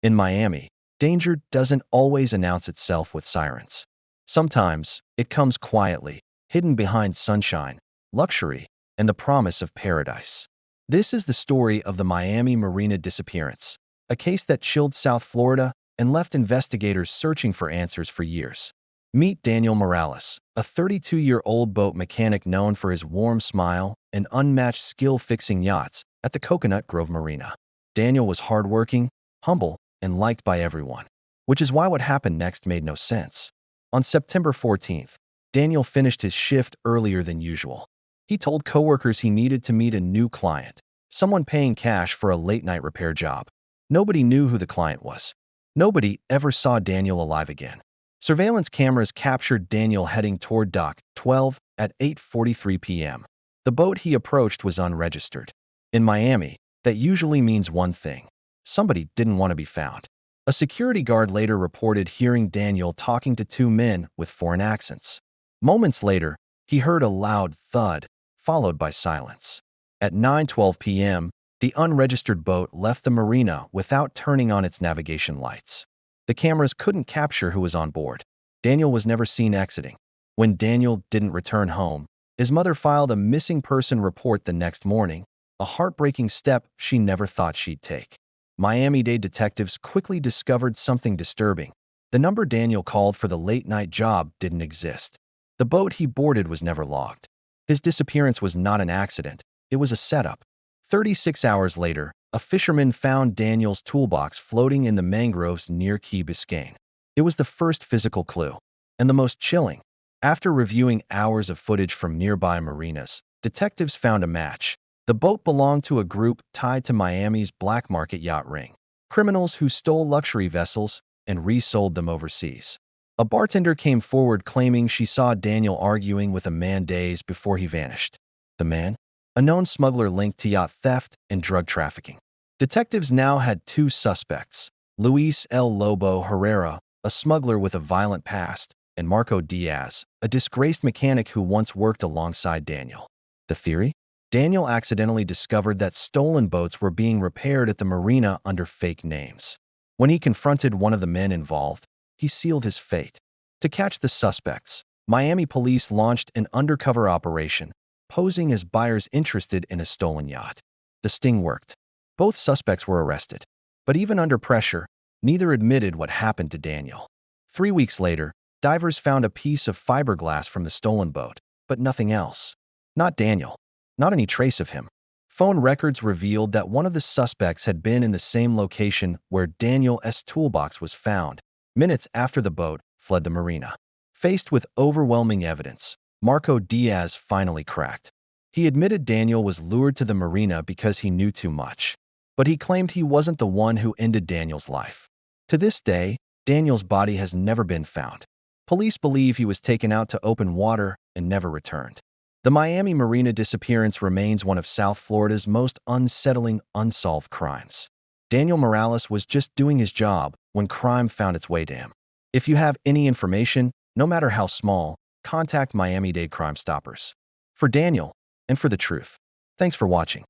In Miami, danger doesn't always announce itself with sirens. Sometimes, it comes quietly, hidden behind sunshine, luxury, and the promise of paradise. This is the story of the Miami Marina Disappearance, a case that chilled South Florida and left investigators searching for answers for years. Meet Daniel Morales, a 32-year-old boat mechanic known for his warm smile and unmatched skill fixing yachts at the Coconut Grove Marina. Daniel was hardworking, humble, and liked by everyone, which is why what happened next made no sense. On September 14th, Daniel finished his shift earlier than usual. He told coworkers he needed to meet a new client, someone paying cash for a late-night repair job. Nobody knew who the client was. Nobody ever saw Daniel alive again. Surveillance cameras captured Daniel heading toward Dock 12 at 8:43 p.m. The boat he approached was unregistered. In Miami, that usually means one thing: somebody didn't want to be found. A security guard later reported hearing Daniel talking to two men with foreign accents. Moments later, he heard a loud thud, followed by silence. At 9:12 p.m., the unregistered boat left the marina without turning on its navigation lights. The cameras couldn't capture who was on board. Daniel was never seen exiting. When Daniel didn't return home, his mother filed a missing person report the next morning, a heartbreaking step she never thought she'd take. Miami-Dade detectives quickly discovered something disturbing. The number Daniel called for the late-night job didn't exist. The boat he boarded was never logged. His disappearance was not an accident. It was a setup. 36 hours later, a fisherman found Daniel's toolbox floating in the mangroves near Key Biscayne. It was the first physical clue, and the most chilling. After reviewing hours of footage from nearby marinas, detectives found a match. The boat belonged to a group tied to Miami's black market yacht ring, criminals who stole luxury vessels and resold them overseas. A bartender came forward claiming she saw Daniel arguing with a man days before he vanished. The man? A known smuggler linked to yacht theft and drug trafficking. Detectives now had two suspects: Luis El Lobo Herrera, a smuggler with a violent past, and Marco Diaz, a disgraced mechanic who once worked alongside Daniel. The theory? Daniel accidentally discovered that stolen boats were being repaired at the marina under fake names. When he confronted one of the men involved, he sealed his fate. To catch the suspects, Miami police launched an undercover operation, posing as buyers interested in a stolen yacht. The sting worked. Both suspects were arrested. But even under pressure, neither admitted what happened to Daniel. 3 weeks later, divers found a piece of fiberglass from the stolen boat, but nothing else. Not Daniel. Not any trace of him. Phone records revealed that one of the suspects had been in the same location where Daniel's toolbox was found, minutes after the boat fled the marina. Faced with overwhelming evidence, Marco Diaz finally cracked. He admitted Daniel was lured to the marina because he knew too much, but he claimed he wasn't the one who ended Daniel's life. To this day, Daniel's body has never been found. Police believe he was taken out to open water and never returned. The Miami Marina disappearance remains one of South Florida's most unsettling unsolved crimes. Daniel Morales was just doing his job when crime found its way to him. If you have any information, no matter how small, contact Miami-Dade Crime Stoppers. For Daniel, and for the truth. Thanks for watching.